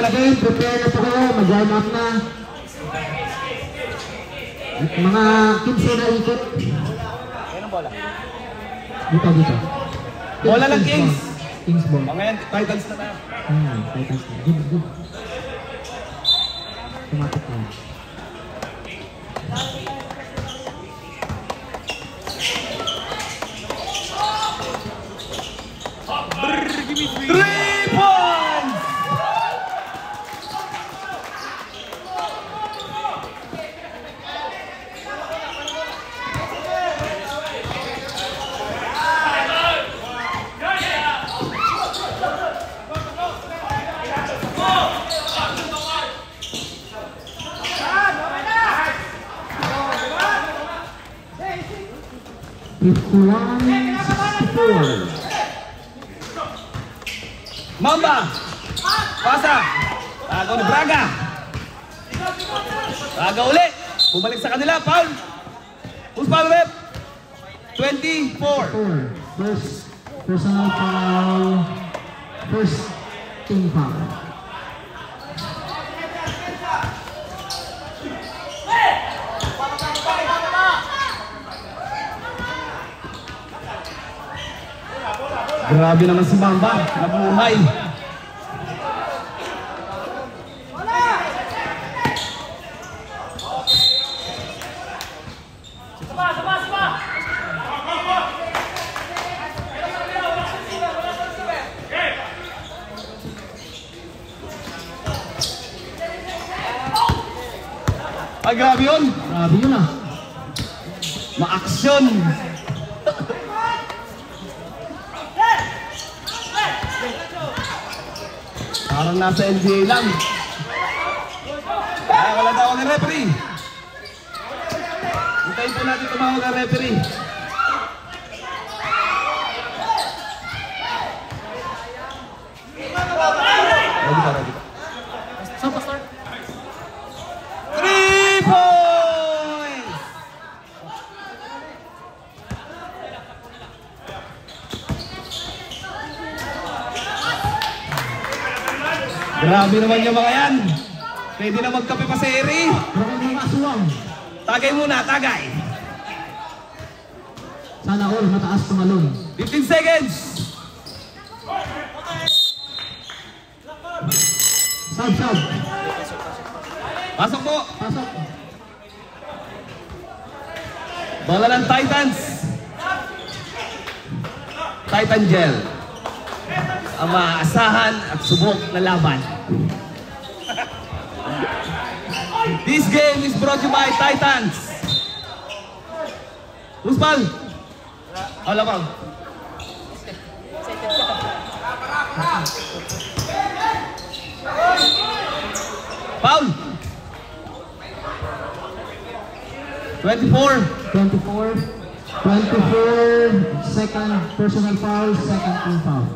again, prepare na po kayo, mag-warm up na. Mga 15 na ikot. Ayun ang bola. Dito. Bola ng Kings. Kings ball. Ngayon, Titans na tayo. Titans na. Good. Tumatik na. Three points! Mamba! Pasa! Tagaw ni Braga! Braga uli! Bumalik sa kanila, foul! Who's foul rep? 24! First personal foul. First team foul. Grabe naman si Mamba, nabuhay. Ay, grabe yun. Grabe yun ah. Ma-action. Parang nasa NBA lang. Ay, wala daw ang referee. Hintayin po natin tumawag ang referee. Ready ka. So, pastor. 3 points! Grabe naman yung mga yan. Pwede na magkape pa sa eri. Grabe mga aswang. Tagay muna, tagay. Sana all mataas tumalon. 15 seconds. Sub. Pasok po. Pasok. Bola ng Titans. Titan Gel. Ang maaasahan at subok na laban. This game is brought to you by Titans. Who's ball? Alabang. Foul. 24. 24. Second personal foul. Second team foul.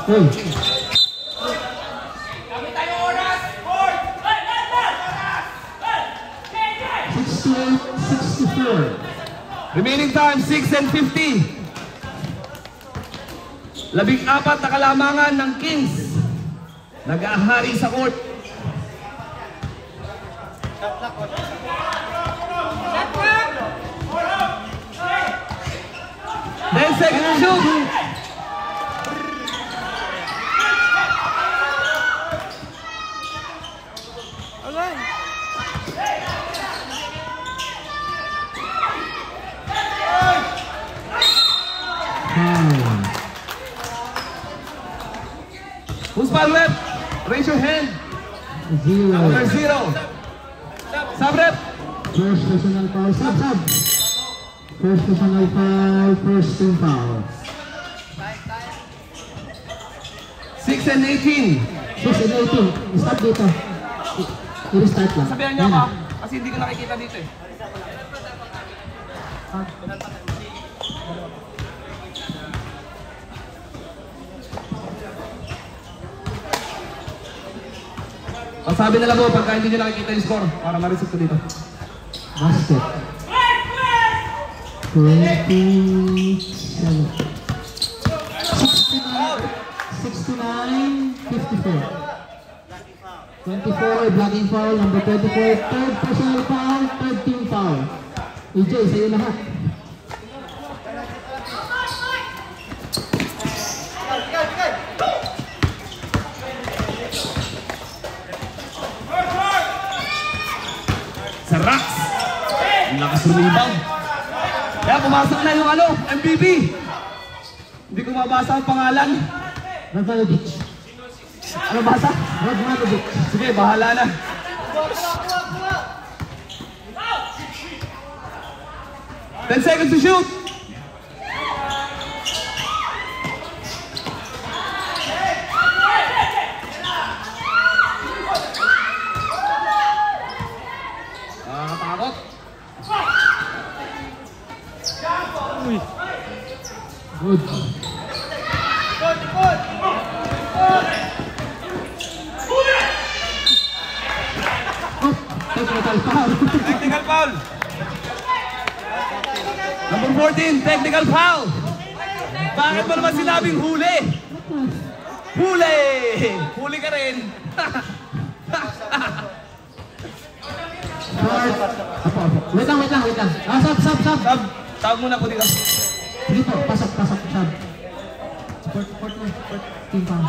Hey. 68-64. Remaining time 6 and 50. 14 na kalamangan ng Kings. Nag-ahari sa court. Then second shoot. Who's foul rep? Raise your hand. 0. Number 0. Sub rep. First personal foul. Sub. First personal foul. First team foul. 6 and 18. 6 and 18. Start dito. I-restart lang. Sabihan niyo ako kasi hindi ko nakikita dito eh. Sabi na lang po pagka hindi nyo nakikita yung score para ma-reset ko dito. Basket. 24, blocking foul, number 24, third personal foul, third team foul. EJ, sa'yo lahat. Sa Rax. Ang lakas ng rebound. Kaya pumasok na yung MVP. Hindi ko mabasa ang pangalan. Radmanovic. Ano basa? Radmanovic. Sige, bahala na. Ten seconds to shoot. Nakakatakot. Good. Technical foul. Technical foul. Number 14, technical foul. Bakit mo naman sinabing huli? Huli! Huli ka rin. Wait lang. Sub. Sab, tawag muna po dito. Sige po, pasok, sub. Support team foul.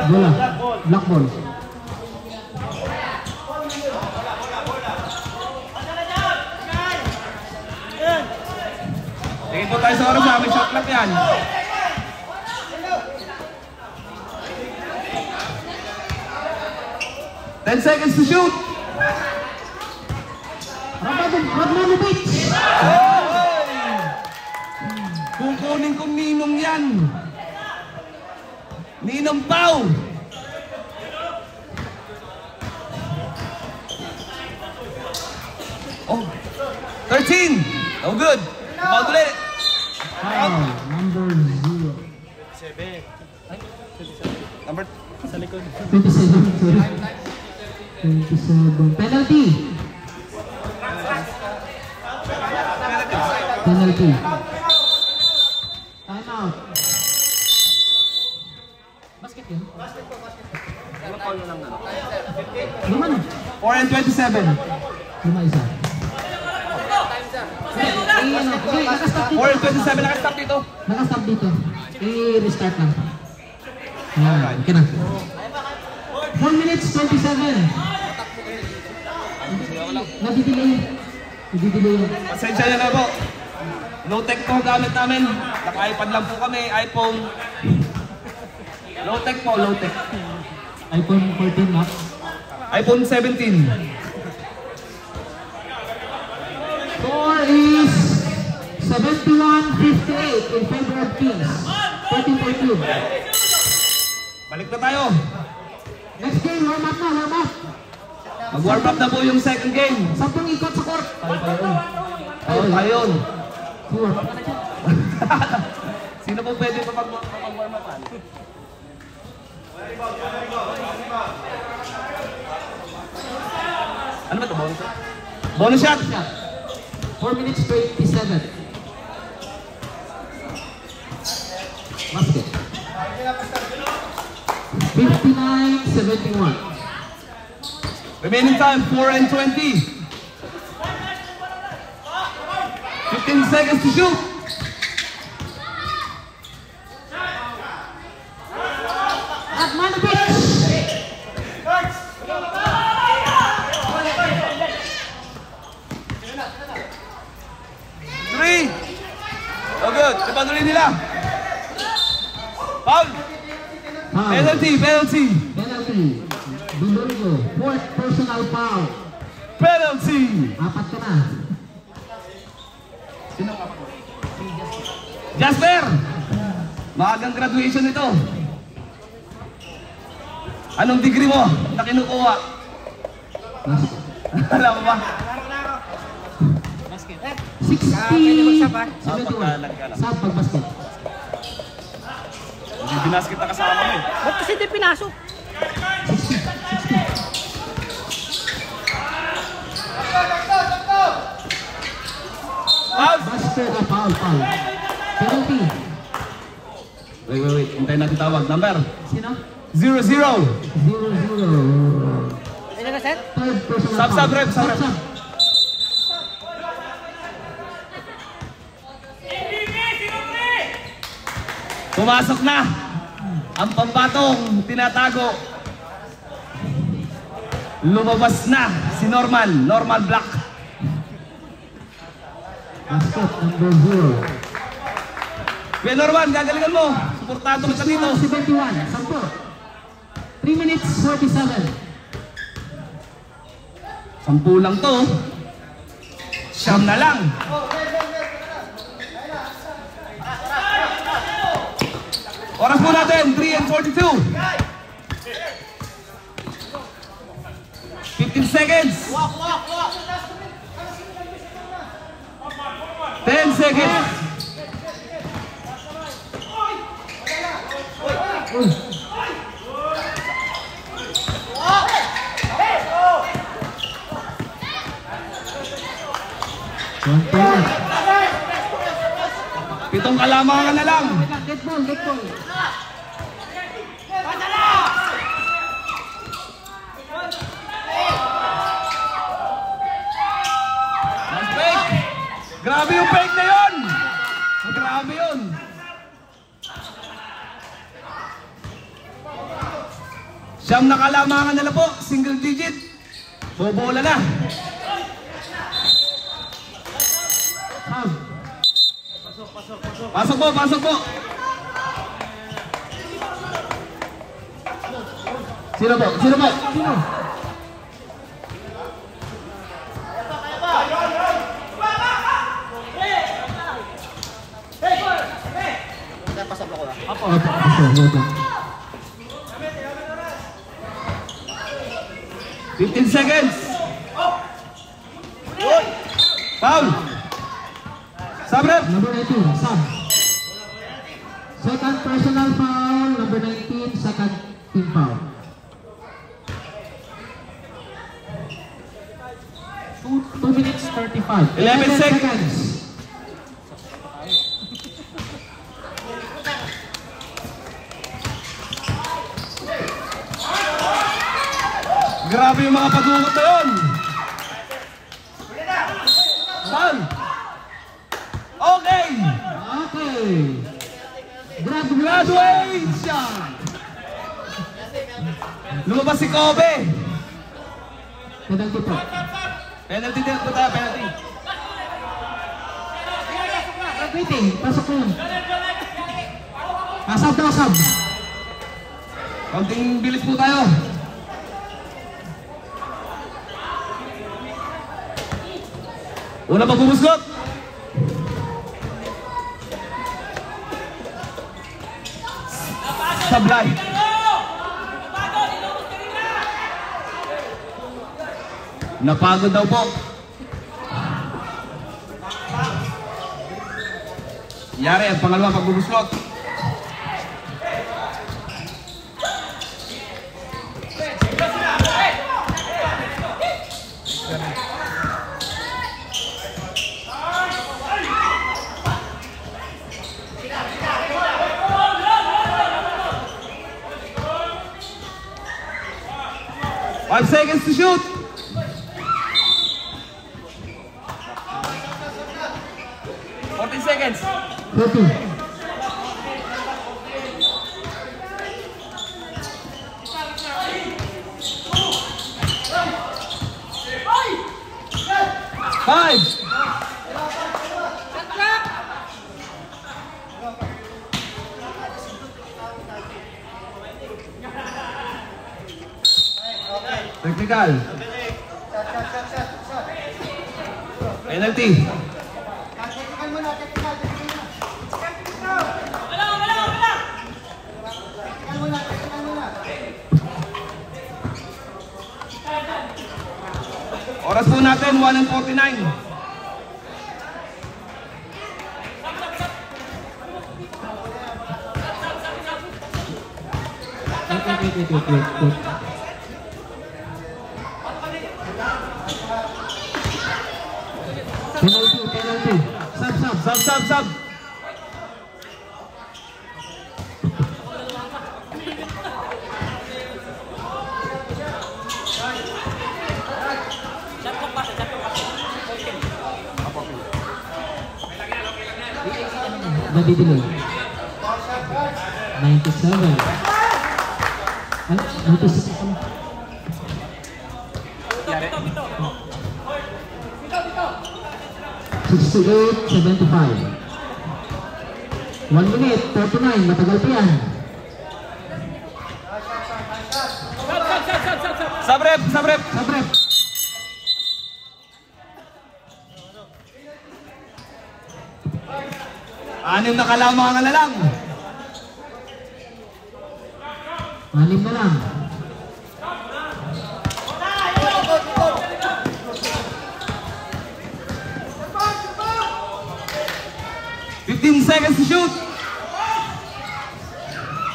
Bola, black ball. Tingin po tayo sa oras namin, shot clock yan. Ten seconds to shoot. Radmanovic. Kukunin kong ninong yan. Ninong Pau. Oh, 13. Oh, good. Foul ulit. Number 0. Number Sa likod. 27, sorry. 27. Penalty. Time out. Basket yun? Lima na. 4 and 27. Lima isa. Okay, nakastop 4 and dito. 27 nakastop dito. Nakastop dito. I-restart lang. Ayan, okay na. 4 minutes 27. Nadidelay. Pasensya nyo na po. Low-tech po gamit namin. Naka-iPad lang po kami. iPhone. Low-tech po, low-tech. iPhone 14 Max. iPhone 17. Score is 71-58 in favor of Kings. 14-14. Balik na tayo. Next game, warm up. Mag-warm up na po yung second game. 10 ikot sa court. Oh, ayun. Sure. Sino po pwede mag-warm up? Ano ba ito? Bonus shot? Bonus shot! 4 minutes 27. Basket. 59-71. Remaining time, 4 and 20. 15 seconds to shoot. Radmanovic. Three. Oh, good. Ipatuloy nila. Foul. Penalty. Penalty. Bilongo. Fourth personal foul. Penalty. 4 ka na. Jasper. Maagang graduation ito. Anong degree mo na kinukuha? Alam mo ba? 60. Pagka nagkala. Sab pagbasket. Hindi Binasket na kasama mo eh. Ba't kasi di pinasok? 60. Buster ka, foul. Penalty. Wait. Hintayin natin tawag. Number? Sino? 0-0. 0-0. Ano na set? Third personal foul. Sub, rep. Pumasok na. Ang pambatong tinatago. Lumabas na si Norman Black. Basket number 0. Kuya Norman, gagalingan mo. Suportado ka dito. 71, 10. 3 minutes 47. 10 lang to. Siyam na lang. Oras po natin, 3:42. 15 seconds. 10 seconds. Pitong kalamangan na lang. Get ball. Mas fake. Grabe yung fake na yun. Grabe yun. Siyam na kalamangan na lang po. Single digit. Bobola na. Pasok po. Sino po? Pasok ako ah. Apo. 15 seconds. Foul. Sabrep. Number 19, sub. Second personal foul, number 19, second team foul. 2 minutes 35. 11 seconds. Grabe yung mga pag-ugot na yun. Foul. Okay. Graduation. Lumabas si Kobe. Penalty po. Penalty din po tayo, penalty. Waiting, pasok ko yun. Sub. Konting bilis po tayo. Una pa bumusgot. Sablay. Napagod daw po. Yari ang pangalawa pag bumusgot. Five seconds to shoot. Seconds. 30. Five. Technical. Penalty. Oras po natin, 1:49. Wait. Penalty. Sub. Nadidiloy. 97. Ano? 96. 68-75. 1 minute, 49. Matagal pa yan. Sabrep. Sabrep. Anim na kalamang na lang. 6 na lang. Seconds to shoot.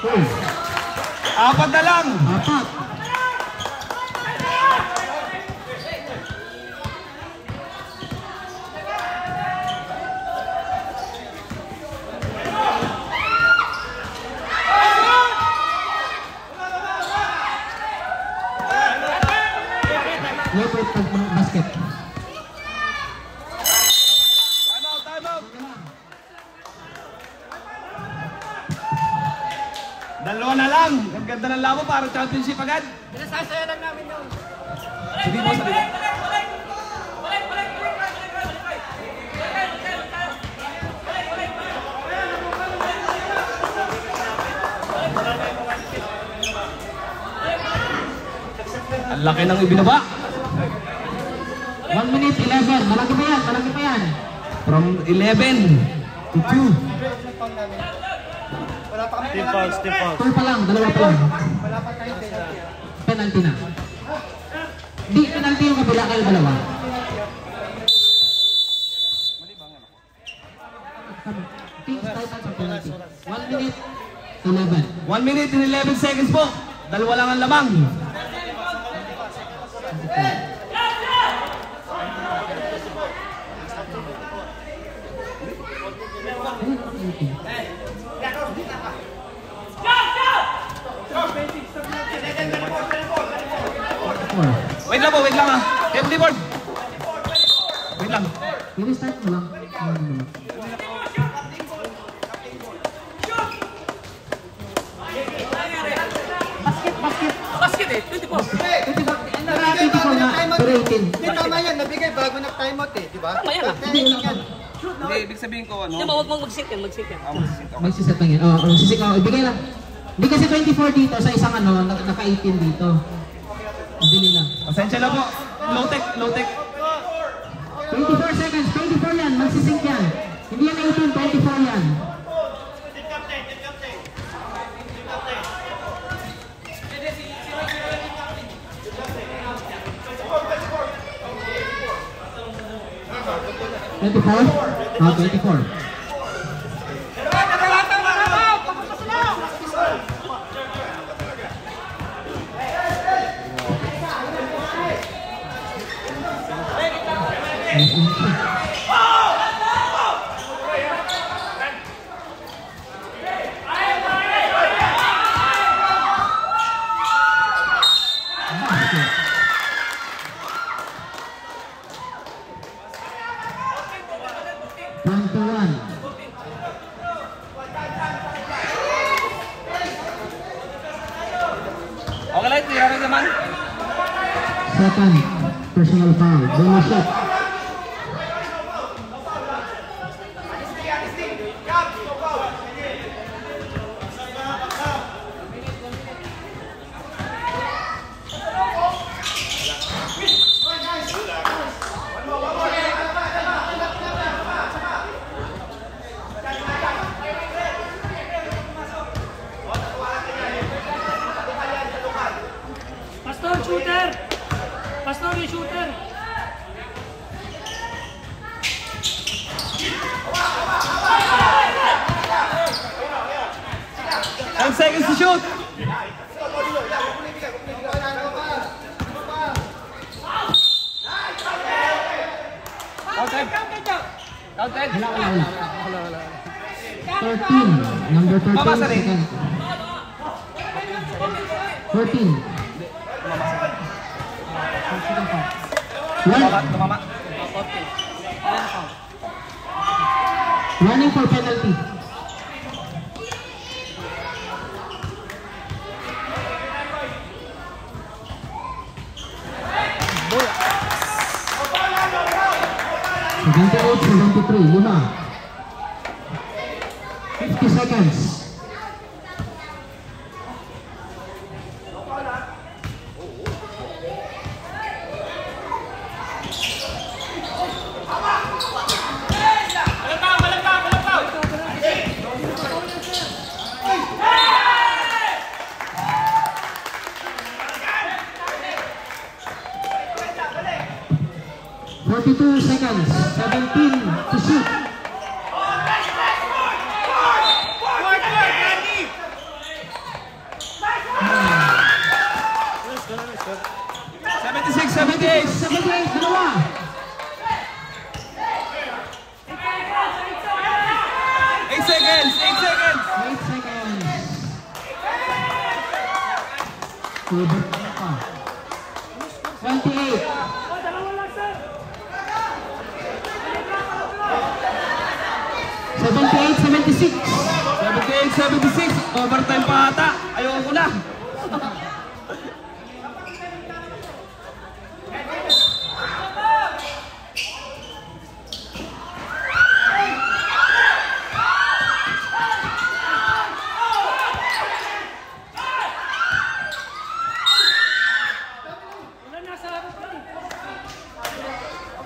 4 na lang. 4. Wait, basket. Time out. Dalawa na lang. Ang ganda ng labo para championship agad. Pinasasaya lang namin yun. Sabi mo. Ang laki ng ibinaba. 1 minute, 11. Malaki pa yan. From 11 to 2. Team fouls. 2 pa lang, 2 pa lang. Penalty na. Di, penalty yung kabila kayo dalawa. Penalty. 1 minute, 11. 1 minute and 11 seconds po. Dalawa lang ang lamang. Wait lang ah. Empty board. Wait lang. I-restart mo lang. Basket eh, 24. 24 na, pero 18. Hindi, tama yan. Nabigay bago nag-timeout eh, di ba? Tama yan ah. Hindi, ibig sabihin ko ano. Hindi, huwag mong mag-sit yan. Magsiset lang yan. Oo, magsisik ako. Ibigay lang. Hindi kasi 24 dito sa isang ano, naka-18 dito. Bili lang. Pasensya na po. Low-tech. 24 seconds, 24 yan. Magsisink yan. Hindi yan 18, 24 yan. Twenty-four? Oh, 24. Okay lang, tira rin naman. Second, personal foul. Bonus shot. Pastor, yung shooter. 10 seconds to shoot. Counted. Wala. 13. Number 13. Mamasa rin. Second. 14. Tumama. Running for penalty. Seventy-eight, 73, 5. 50 seconds. Forty-two seconds. 17 to shoot. Seventy-six, 78. 78, dalawa. 8 seconds. 8 seconds. 8 seconds. Over pa. 28. 78, 76. 78, 76. Overtime pa ata. Ayoko na.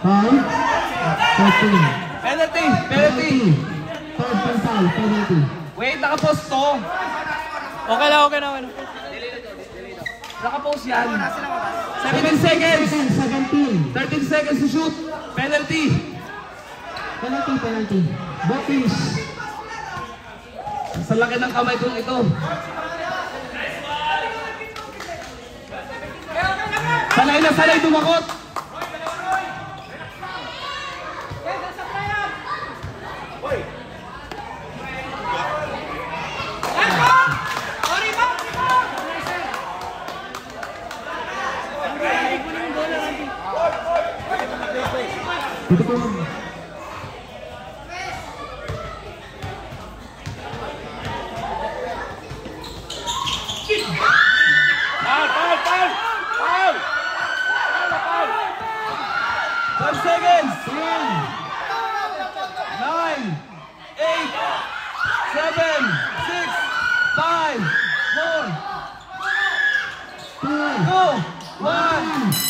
Foul. 13. Penalty. Penalty. Third and foul, penalty. Wait, nakapost to. Okay na. Nakapost yan. 7 seconds. 17. 13 seconds to shoot. Penalty. Penalty. Both teams. Sa laki ng kamay kong ito. Sanay dumakot. Dito po. Foul! 12 seconds. 10. 9, 8, 7, 6, 5, 4, 2. 2, 1.